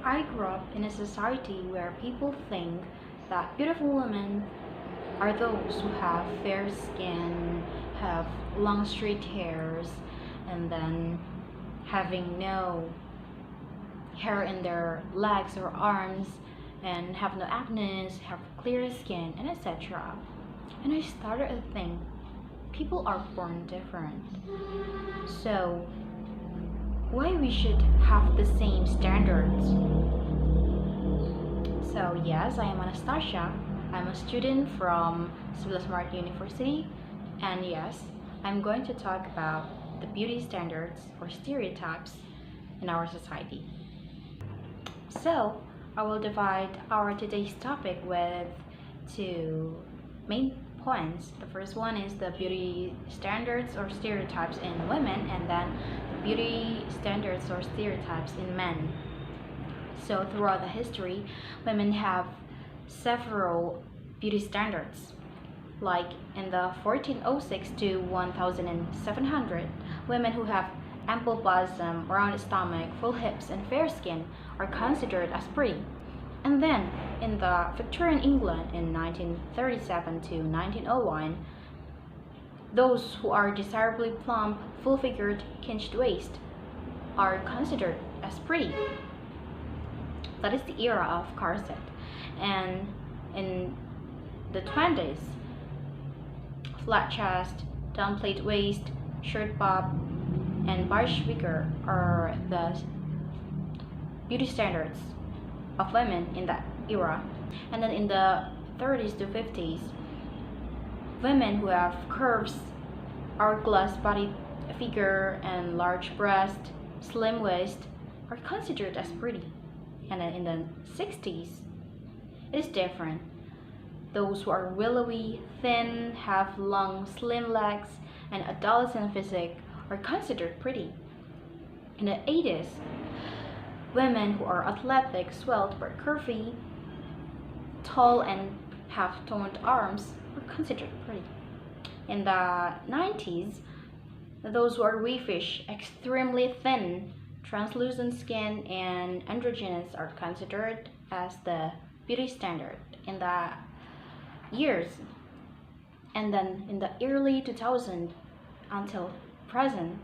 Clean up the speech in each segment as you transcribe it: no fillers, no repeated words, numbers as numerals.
I grew up in a society where people think that beautiful women are those who have fair skin, have long straight hairs, and then having no hair in their legs or arms, and have no acne, have clear skin, and etc. And I started to think people are born different. So why we should have the same standards? So yes, I am Anastasya. I'm a student from University, and yes, I'm going to talk about the beauty standards or stereotypes in our society. So I will divide our today's topic with two main points. The first one is the beauty standards or stereotypes in women, and then the beauty standards or stereotypes in men. So throughout the history, women have several beauty standards. Like in the 1406 to 1700, women who have ample bosom, round stomach, full hips, and fair skin are considered as pretty. And then in the Victorian England in 1937 to 1901, those who are desirably plump, full-figured, cinched waist are considered as pretty. That is the era of corset. And in the 20s, flat chest, downplayed waist, shirt bob, and barge figure are the beauty standards of women in that era. And then in the 30s to 50s, women who have curves, hourglass body figure, and large breast, slim waist are considered as pretty. And then in the 60s, it is different. Those who are willowy, thin, have long, slim legs, and adolescent physique are considered pretty. In the 80s, women who are athletic, svelte, but curvy, tall, and have toned arms are considered pretty. In the 90s, those who are waffish, extremely thin, translucent skin, and androgynous are considered as the beauty standard in the years. And then in the early 2000s until present,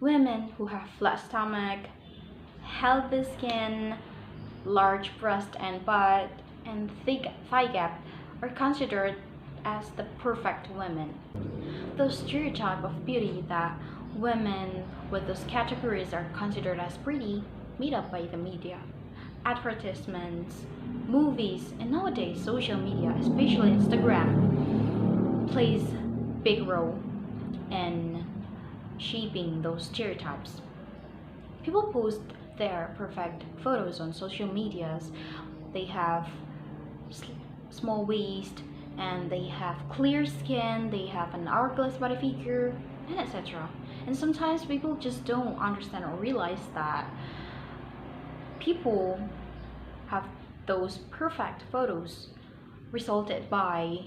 women who have flat stomach, healthy skin, large breast and butt, and thick thigh gap are considered as the perfect women. The stereotype of beauty that women with those categories are considered as pretty made up by the media, advertisements, movies, and nowadays social media, especially Instagram, plays big role in shaping those stereotypes. People post their perfect photos on social medias. They have small waist, and they have clear skin, they have an hourglass body figure, and etc. And sometimes people just don't understand or realize that people have those perfect photos resulted by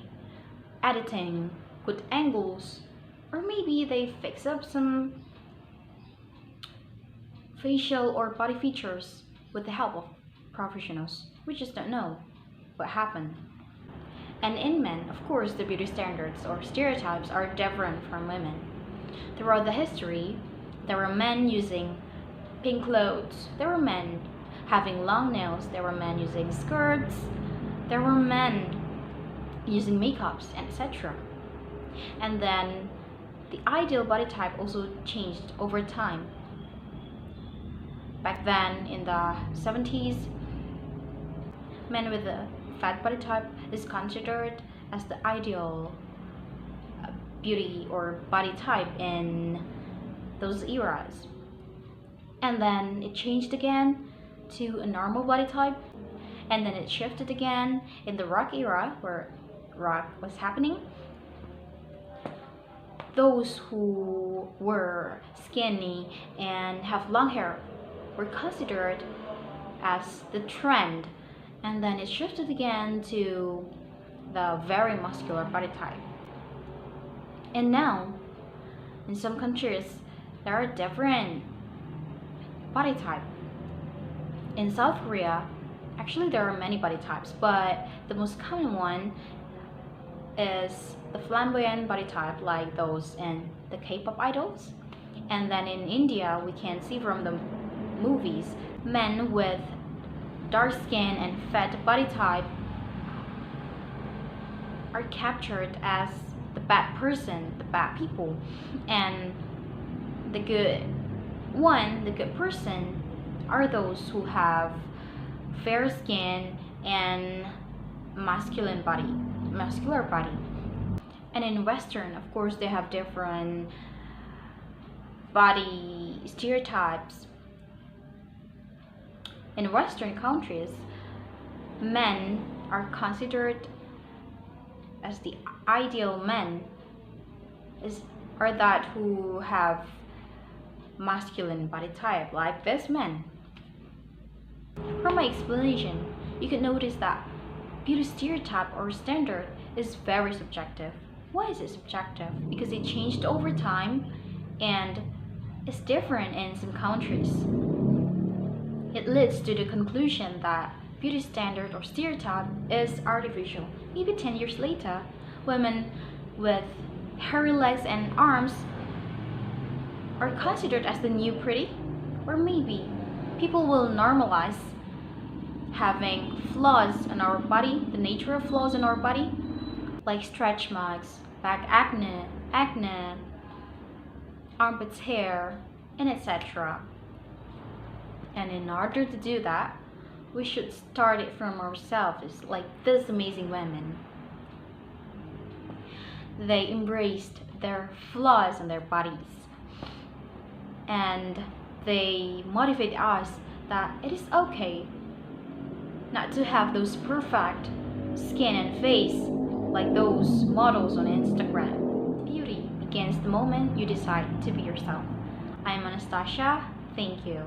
editing, good angles, or maybe they fix up some facial or body features with the help of professionals. We just don't know what happened. And in men, of course, the beauty standards or stereotypes are different from women. Throughout the history, there were men using pink clothes, there were men having long nails, there were men using skirts, there were men using makeups, etc. And then the ideal body type also changed over time. Back then in the 70s, men with a fat body type is considered as the ideal beauty or body type in those eras. And then it changed again to a normal body type, and then it shifted again in the rock era where rock was happening. Those who were skinny and have long hair were considered as the trend, and then it shifted again to the very muscular body type. And now, in some countries, there are different body type. In South Korea, actually there are many body types, but the most common one is the flamboyant body type, like those in the K-pop idols. And then in India, we can see from the movies, men with dark skin and fat body type are captured as the bad person, the bad people, and the good person are those who have fair skin and muscular body. And in Western, of course, they have different body stereotypes. In Western countries, men are considered as the ideal men are that who have masculine body type, like this man. From my explanation, you can notice that beauty stereotype or standard is very subjective. Why is it subjective? Because it changed over time and is different in some countries. It leads to the conclusion that beauty standard or stereotype is artificial. Maybe 10 years later, women with hairy legs and arms are considered as the new pretty, or maybe people will normalize having flaws in our body, the nature of flaws in our body, like stretch marks, back acne, armpits hair, and etc. And in order to do that, we should start it from ourselves, like these amazing women. They embraced their flaws in their bodies, and they motivate us that it is okay not to have those perfect skin and face like those models on Instagram. Beauty begins the moment you decide to be yourself. I'm Anastasya. Thank you.